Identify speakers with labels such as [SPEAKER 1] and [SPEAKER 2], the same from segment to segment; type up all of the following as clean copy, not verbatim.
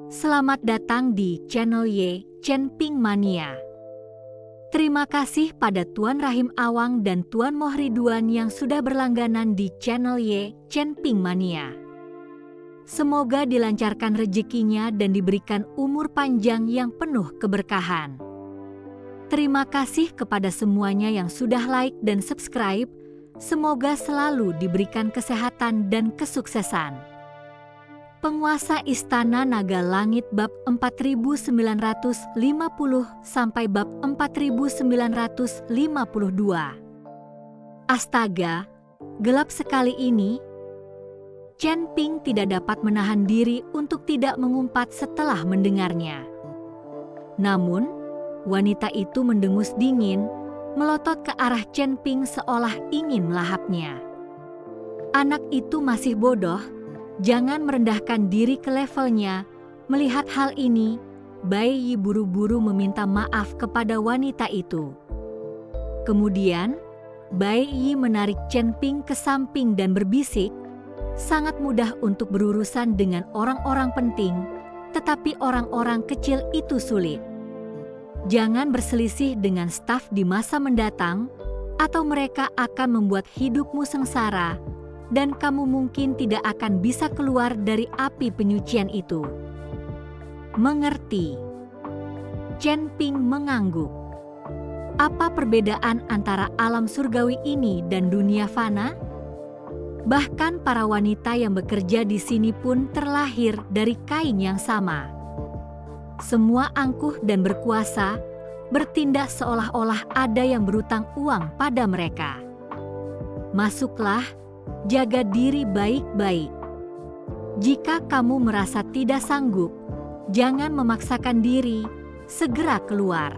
[SPEAKER 1] Selamat datang di channel Y Chen Ping Mania. Terima kasih pada Tuan Rahim Awang dan Tuan Moh Ridwan yang sudah berlangganan di channel Y Chen Ping Mania. Semoga dilancarkan rezekinya dan diberikan umur panjang yang penuh keberkahan. Terima kasih kepada semuanya yang sudah like dan subscribe. Semoga selalu diberikan kesehatan dan kesuksesan. Penguasa Istana Naga Langit bab 4950 sampai bab 4952. Astaga, gelap sekali ini. Chen Ping tidak dapat menahan diri untuk tidak mengumpat setelah mendengarnya. Namun, wanita itu mendengus dingin, melotot ke arah Chen Ping seolah ingin melahapnya. Anak itu masih bodoh, jangan merendahkan diri ke levelnya. Melihat hal ini, Bai Yi buru-buru meminta maaf kepada wanita itu. Kemudian, Bai Yi menarik Chen Ping ke samping dan berbisik, sangat mudah untuk berurusan dengan orang-orang penting, tetapi orang-orang kecil itu sulit. Jangan berselisih dengan staf di masa mendatang, atau mereka akan membuat hidupmu sengsara, dan kamu mungkin tidak akan bisa keluar dari api penyucian itu. Mengerti? Chen Ping mengangguk. Apa perbedaan antara alam surgawi ini dan dunia fana? Bahkan para wanita yang bekerja di sini pun terlahir dari kain yang sama. Semua angkuh dan berkuasa, bertindak seolah-olah ada yang berutang uang pada mereka. Masuklah, jaga diri baik-baik. Jika kamu merasa tidak sanggup, jangan memaksakan diri, segera keluar.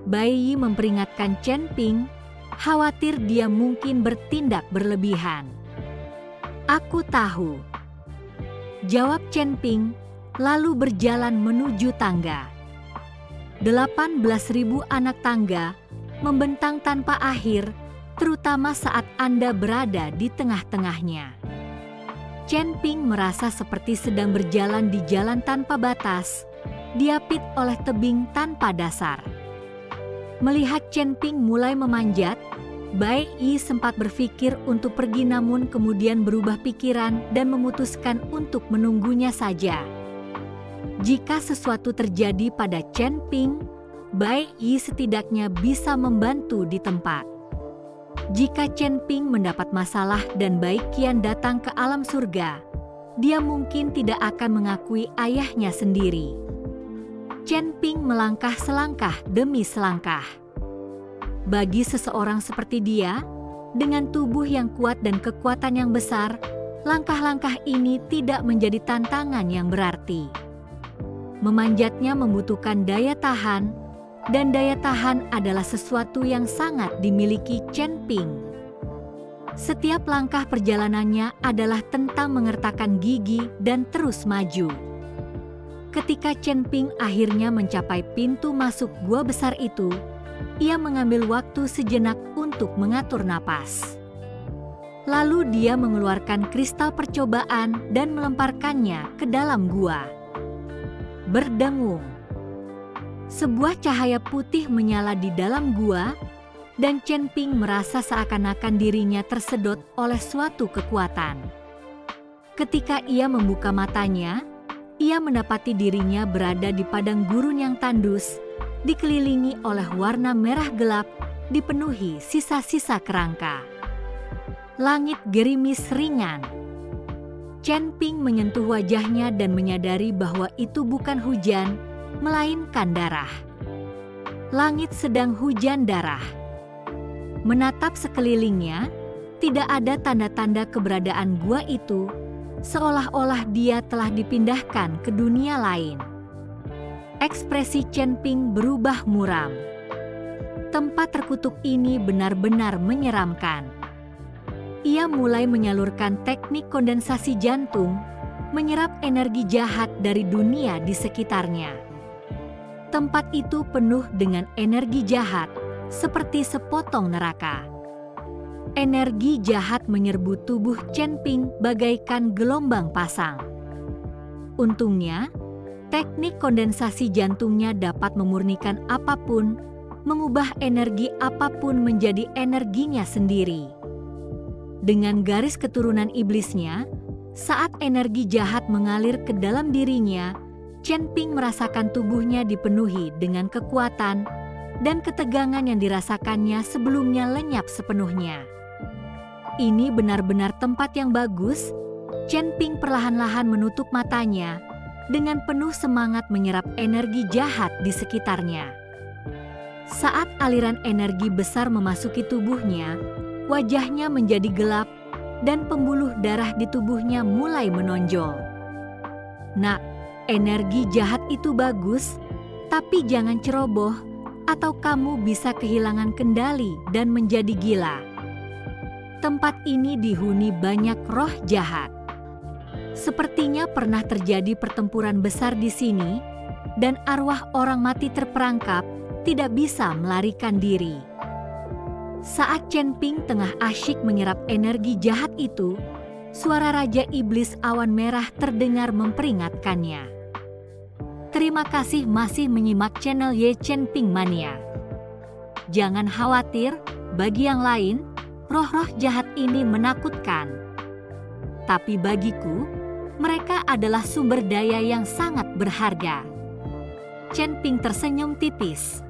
[SPEAKER 1] Bai Yi memperingatkan Chen Ping, khawatir dia mungkin bertindak berlebihan. Aku tahu, jawab Chen Ping, lalu berjalan menuju tangga. 18.000 anak tangga membentang tanpa akhir, terutama saat Anda berada di tengah-tengahnya. Chen Ping merasa seperti sedang berjalan di jalan tanpa batas, diapit oleh tebing tanpa dasar. Melihat Chen Ping mulai memanjat, Bai Yi sempat berpikir untuk pergi, namun kemudian berubah pikiran dan memutuskan untuk menunggunya saja. Jika sesuatu terjadi pada Chen Ping, Bai Yi setidaknya bisa membantu di tempat. Jika Chen Ping mendapat masalah dan Bai Qian datang ke alam surga, dia mungkin tidak akan mengakui ayahnya sendiri. Chen Ping melangkah selangkah demi selangkah. Bagi seseorang seperti dia, dengan tubuh yang kuat dan kekuatan yang besar, langkah-langkah ini tidak menjadi tantangan yang berarti. Memanjatnya membutuhkan daya tahan, dan daya tahan adalah sesuatu yang sangat dimiliki Chen Ping. Setiap langkah perjalanannya adalah tentang mengertakkan gigi dan terus maju. Ketika Chen Ping akhirnya mencapai pintu masuk gua besar itu, ia mengambil waktu sejenak untuk mengatur napas. Lalu dia mengeluarkan kristal percobaan dan melemparkannya ke dalam gua. Berdengung. Sebuah cahaya putih menyala di dalam gua, dan Chen Ping merasa seakan-akan dirinya tersedot oleh suatu kekuatan. Ketika ia membuka matanya, ia mendapati dirinya berada di padang gurun yang tandus, dikelilingi oleh warna merah gelap, dipenuhi sisa-sisa kerangka. Langit gerimis ringan. Chen Ping menyentuh wajahnya dan menyadari bahwa itu bukan hujan, melainkan darah. Langit sedang hujan darah. Menatap sekelilingnya, tidak ada tanda-tanda keberadaan gua itu, seolah-olah dia telah dipindahkan ke dunia lain. Ekspresi Chen Ping berubah muram. Tempat terkutuk ini benar-benar menyeramkan. Ia mulai menyalurkan teknik kondensasi jantung, menyerap energi jahat dari dunia di sekitarnya. Tempat itu penuh dengan energi jahat, seperti sepotong neraka. Energi jahat menyerbu tubuh Chen Ping bagaikan gelombang pasang. Untungnya, teknik kondensasi jantungnya dapat memurnikan apapun, mengubah energi apapun menjadi energinya sendiri. Dengan garis keturunan iblisnya, saat energi jahat mengalir ke dalam dirinya, Chen Ping merasakan tubuhnya dipenuhi dengan kekuatan dan ketegangan yang dirasakannya sebelumnya lenyap sepenuhnya. Ini benar-benar tempat yang bagus. Chen Ping perlahan-lahan menutup matanya, dengan penuh semangat menyerap energi jahat di sekitarnya. Saat aliran energi besar memasuki tubuhnya, wajahnya menjadi gelap dan pembuluh darah di tubuhnya mulai menonjol. Nak, energi jahat itu bagus, tapi jangan ceroboh atau kamu bisa kehilangan kendali dan menjadi gila. Tempat ini dihuni banyak roh jahat. Sepertinya pernah terjadi pertempuran besar di sini, dan arwah orang mati terperangkap, tidak bisa melarikan diri. Saat Chen Ping tengah asyik menyerap energi jahat itu, suara Raja Iblis Awan Merah terdengar memperingatkannya. Terima kasih masih menyimak channel Ye Chen Ping Mania. Jangan khawatir, bagi yang lain, roh-roh jahat ini menakutkan. Tapi bagiku, mereka adalah sumber daya yang sangat berharga. Chen Ping tersenyum tipis.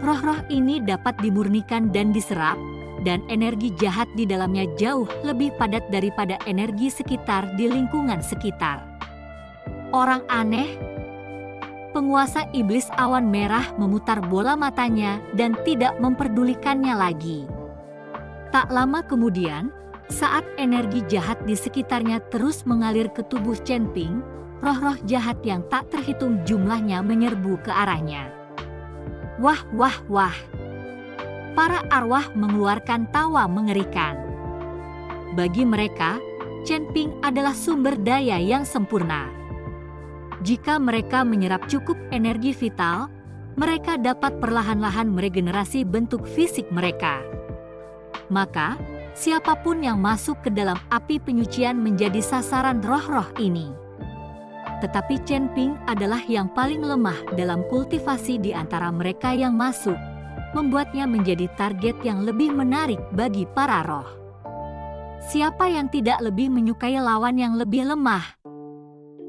[SPEAKER 1] Roh-roh ini dapat dimurnikan dan diserap, dan energi jahat di dalamnya jauh lebih padat daripada energi sekitar di lingkungan sekitar. Orang aneh. Penguasa iblis awan merah memutar bola matanya dan tidak memperdulikannya lagi. Tak lama kemudian, saat energi jahat di sekitarnya terus mengalir ke tubuh Chen Ping, roh-roh jahat yang tak terhitung jumlahnya menyerbu ke arahnya. Wah, wah, wah. Para arwah mengeluarkan tawa mengerikan. Bagi mereka, Chen Ping adalah sumber daya yang sempurna. Jika mereka menyerap cukup energi vital, mereka dapat perlahan-lahan meregenerasi bentuk fisik mereka. Maka, siapapun yang masuk ke dalam api penyucian menjadi sasaran roh-roh ini. Tetapi Chen Ping adalah yang paling lemah dalam kultivasi di antara mereka yang masuk, membuatnya menjadi target yang lebih menarik bagi para roh. Siapa yang tidak lebih menyukai lawan yang lebih lemah?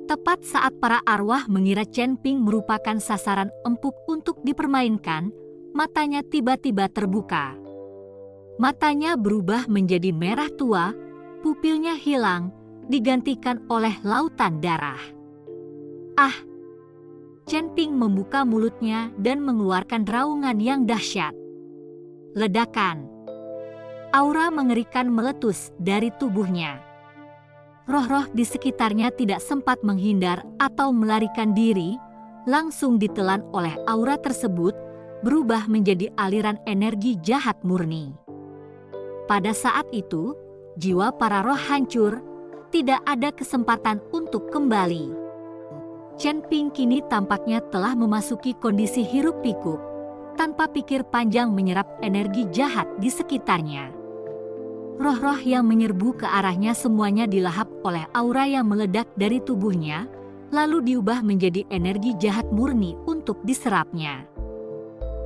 [SPEAKER 1] Tepat saat para arwah mengira Chen Ping merupakan sasaran empuk untuk dipermainkan, matanya tiba-tiba terbuka. Matanya berubah menjadi merah tua, pupilnya hilang, digantikan oleh lautan darah. Ah! Chen Ping membuka mulutnya dan mengeluarkan raungan yang dahsyat. Ledakan. Aura mengerikan meletus dari tubuhnya. Roh-roh di sekitarnya tidak sempat menghindar atau melarikan diri, langsung ditelan oleh aura tersebut, berubah menjadi aliran energi jahat murni. Pada saat itu, jiwa para roh hancur, tidak ada kesempatan untuk kembali. Chen Ping kini tampaknya telah memasuki kondisi hiruk-pikuk, tanpa pikir panjang menyerap energi jahat di sekitarnya. Roh-roh yang menyerbu ke arahnya semuanya dilahap oleh aura yang meledak dari tubuhnya, lalu diubah menjadi energi jahat murni untuk diserapnya.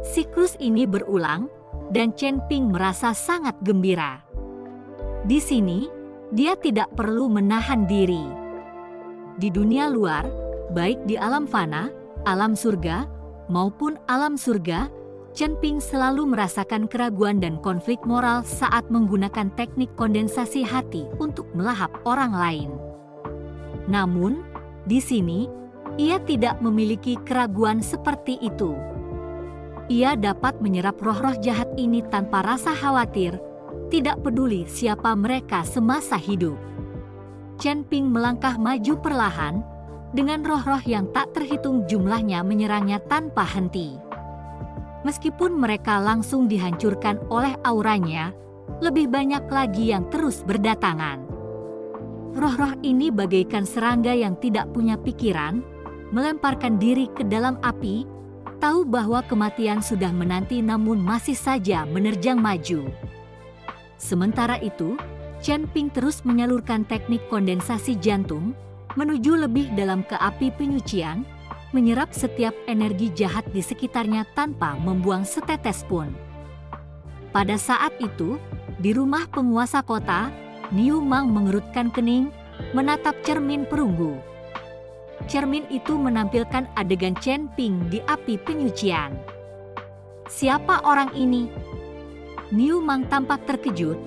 [SPEAKER 1] Siklus ini berulang, dan Chen Ping merasa sangat gembira. Di sini, dia tidak perlu menahan diri. Di dunia luar, baik di alam fana, alam surga, maupun alam surga, Chen Ping selalu merasakan keraguan dan konflik moral saat menggunakan teknik kondensasi hati untuk melahap orang lain. Namun, di sini, ia tidak memiliki keraguan seperti itu. Ia dapat menyerap roh-roh jahat ini tanpa rasa khawatir, tidak peduli siapa mereka semasa hidup. Chen Ping melangkah maju perlahan, dengan roh-roh yang tak terhitung jumlahnya menyerangnya tanpa henti. Meskipun mereka langsung dihancurkan oleh auranya, lebih banyak lagi yang terus berdatangan. Roh-roh ini bagaikan serangga yang tidak punya pikiran, melemparkan diri ke dalam api, tahu bahwa kematian sudah menanti namun masih saja menerjang maju. Sementara itu, Chen Ping terus menyalurkan teknik kondensasi jantung, menuju lebih dalam ke api penyucian, menyerap setiap energi jahat di sekitarnya tanpa membuang setetes pun. Pada saat itu, di rumah penguasa kota, Niu Mang mengerutkan kening, menatap cermin perunggu. Cermin itu menampilkan adegan Chen Ping di api penyucian. Siapa orang ini? Niu Mang tampak terkejut,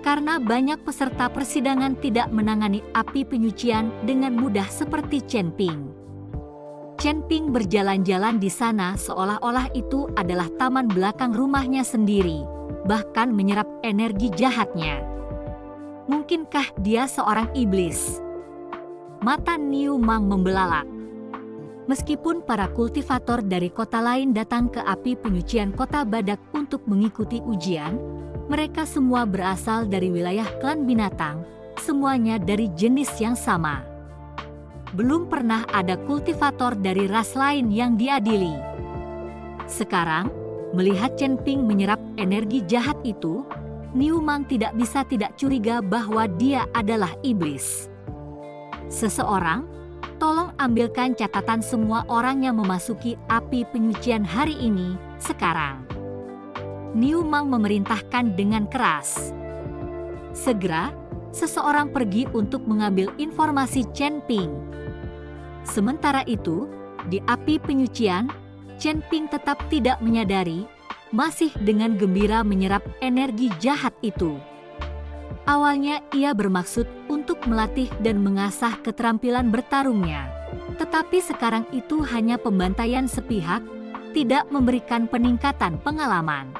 [SPEAKER 1] karena banyak peserta persidangan tidak menangani api penyucian dengan mudah seperti Chen Ping. Chen Ping berjalan-jalan di sana seolah-olah itu adalah taman belakang rumahnya sendiri, bahkan menyerap energi jahatnya. Mungkinkah dia seorang iblis? Mata Niu Mang membelalak. Meskipun para kultivator dari kota lain datang ke api penyucian kota Badak untuk mengikuti ujian, mereka semua berasal dari wilayah klan binatang, semuanya dari jenis yang sama. Belum pernah ada kultivator dari ras lain yang diadili. Sekarang, melihat Chen Ping menyerap energi jahat itu, Niu Mang tidak bisa tidak curiga bahwa dia adalah iblis. Seseorang, tolong ambilkan catatan semua orang yang memasuki api penyucian hari ini, sekarang. Niu Mang memerintahkan dengan keras. Segera, seseorang pergi untuk mengambil informasi Chen Ping. Sementara itu, di api penyucian, Chen Ping tetap tidak menyadari, masih dengan gembira menyerap energi jahat itu. Awalnya ia bermaksud untuk melatih dan mengasah keterampilan bertarungnya, tetapi sekarang itu hanya pembantaian sepihak, tidak memberikan peningkatan pengalaman.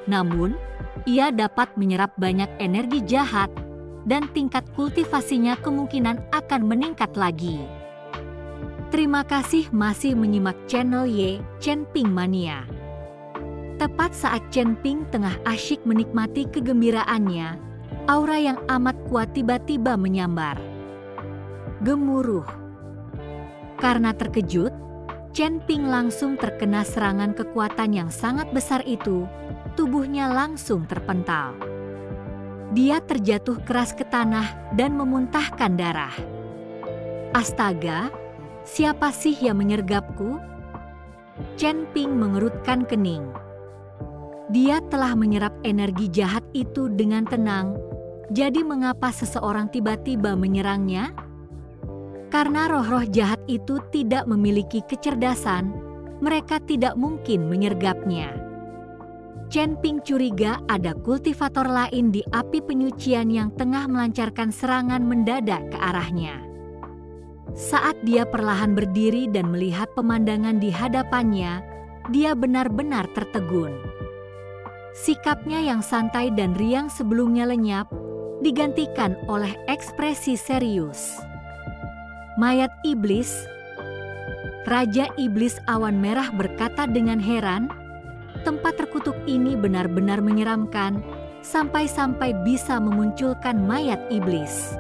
[SPEAKER 1] Namun, ia dapat menyerap banyak energi jahat, dan tingkat kultivasinya kemungkinan akan meningkat lagi. Terima kasih masih menyimak channel Chen Ping Mania. Tepat saat Chen Ping tengah asyik menikmati kegembiraannya, aura yang amat kuat tiba-tiba menyambar. Gemuruh. Karena terkejut, Chen Ping langsung terkena serangan kekuatan yang sangat besar itu, tubuhnya langsung terpental. Dia terjatuh keras ke tanah dan memuntahkan darah. Astaga, siapa sih yang menyergapku? Chen Ping mengerutkan kening. Dia telah menyerap energi jahat itu dengan tenang, jadi mengapa seseorang tiba-tiba menyerangnya? Karena roh-roh jahat itu tidak memiliki kecerdasan, mereka tidak mungkin menyergapnya. Chen Ping curiga ada kultivator lain di api penyucian yang tengah melancarkan serangan mendadak ke arahnya. Saat dia perlahan berdiri dan melihat pemandangan di hadapannya, dia benar-benar tertegun. Sikapnya yang santai dan riang sebelumnya lenyap, digantikan oleh ekspresi serius. Mayat iblis. Raja Iblis Awan Merah berkata dengan heran, tempat terkutuk ini benar-benar menyeramkan, sampai-sampai bisa memunculkan mayat iblis.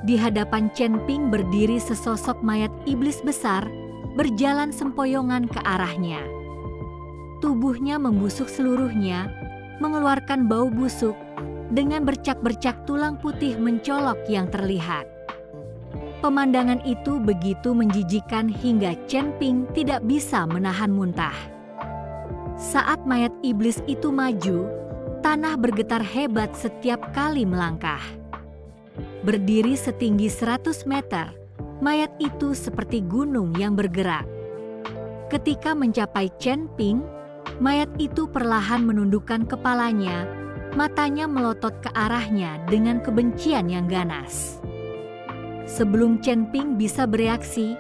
[SPEAKER 1] Di hadapan Chen Ping berdiri sesosok mayat iblis besar, berjalan sempoyongan ke arahnya. Tubuhnya membusuk seluruhnya, mengeluarkan bau busuk, dengan bercak-bercak tulang putih mencolok yang terlihat. Pemandangan itu begitu menjijikan hingga Chen Ping tidak bisa menahan muntah. Saat mayat iblis itu maju, tanah bergetar hebat setiap kali melangkah. Berdiri setinggi 100 meter, mayat itu seperti gunung yang bergerak. Ketika mencapai Chen Ping, mayat itu perlahan menundukkan kepalanya, matanya melotot ke arahnya dengan kebencian yang ganas. Sebelum Chen Ping bisa bereaksi,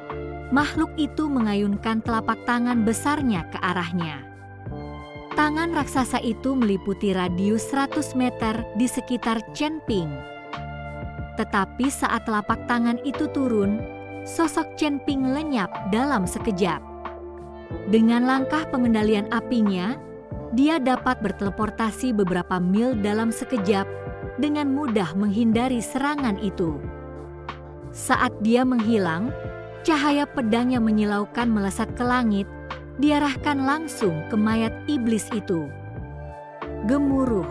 [SPEAKER 1] makhluk itu mengayunkan telapak tangan besarnya ke arahnya. Tangan raksasa itu meliputi radius 100 meter di sekitar Chen Ping. Tetapi saat telapak tangan itu turun, sosok Chen Ping lenyap dalam sekejap. Dengan langkah pengendalian apinya, dia dapat berteleportasi beberapa mil dalam sekejap dengan mudah menghindari serangan itu. Saat dia menghilang, cahaya pedang yang menyilaukan melesat ke langit, diarahkan langsung ke mayat iblis itu. Gemuruh.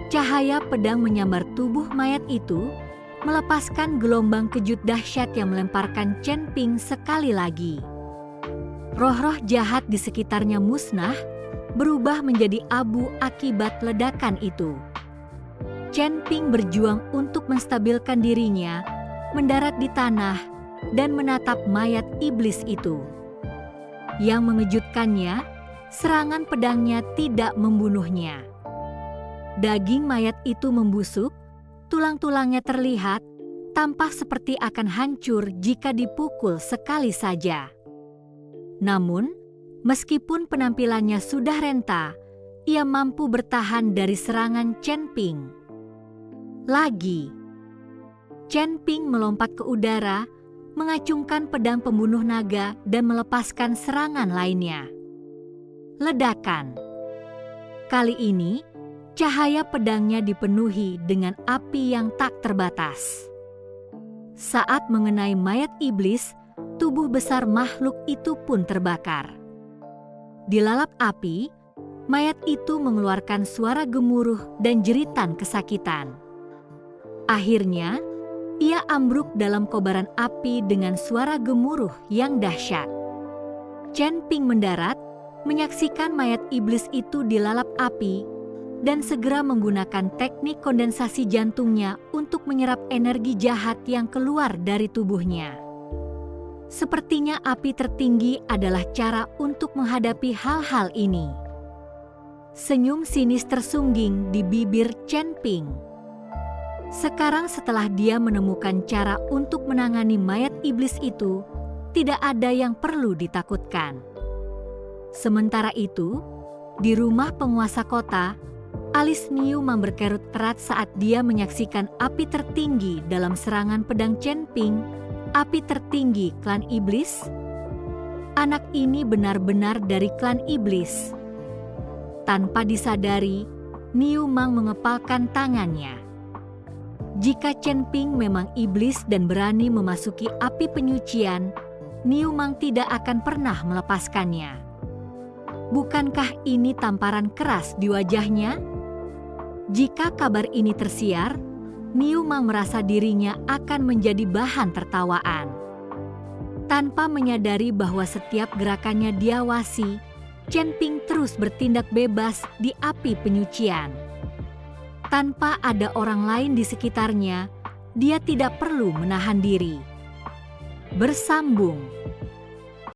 [SPEAKER 1] Cahaya pedang menyambar tubuh mayat itu, melepaskan gelombang kejut dahsyat yang melemparkan Chen Ping sekali lagi. Roh-roh jahat di sekitarnya musnah, berubah menjadi abu akibat ledakan itu. Chen Ping berjuang untuk menstabilkan dirinya, mendarat di tanah, dan menatap mayat iblis itu. Yang mengejutkannya, serangan pedangnya tidak membunuhnya. Daging mayat itu membusuk, tulang-tulangnya terlihat, tampak seperti akan hancur jika dipukul sekali saja. Namun, meskipun penampilannya sudah renta, ia mampu bertahan dari serangan Chen Ping. Lagi, Chen Ping melompat ke udara, mengacungkan pedang pembunuh naga dan melepaskan serangan lainnya. Ledakan. Kali ini, cahaya pedangnya dipenuhi dengan api yang tak terbatas. Saat mengenai mayat iblis, tubuh besar makhluk itu pun terbakar. Dilalap api, mayat itu mengeluarkan suara gemuruh dan jeritan kesakitan. Akhirnya, ia ambruk dalam kobaran api dengan suara gemuruh yang dahsyat. Chen Ping mendarat, menyaksikan mayat iblis itu dilalap api, dan segera menggunakan teknik kondensasi jantungnya untuk menyerap energi jahat yang keluar dari tubuhnya. Sepertinya api tertinggi adalah cara untuk menghadapi hal-hal ini. Senyum sinis tersungging di bibir Chen Ping. Sekarang setelah dia menemukan cara untuk menangani mayat iblis itu, tidak ada yang perlu ditakutkan. Sementara itu, di rumah penguasa kota, alis Niu Mang berkerut erat saat dia menyaksikan api tertinggi dalam serangan pedang Chen Ping, api tertinggi klan iblis. Anak ini benar-benar dari klan iblis. Tanpa disadari, Niu Mang mengepalkan tangannya. Jika Chen Ping memang iblis dan berani memasuki api penyucian, Niu Mang tidak akan pernah melepaskannya. Bukankah ini tamparan keras di wajahnya? Jika kabar ini tersiar, Niu Mang merasa dirinya akan menjadi bahan tertawaan. Tanpa menyadari bahwa setiap gerakannya diawasi, Chen Ping terus bertindak bebas di api penyucian. Tanpa ada orang lain di sekitarnya, dia tidak perlu menahan diri. Bersambung.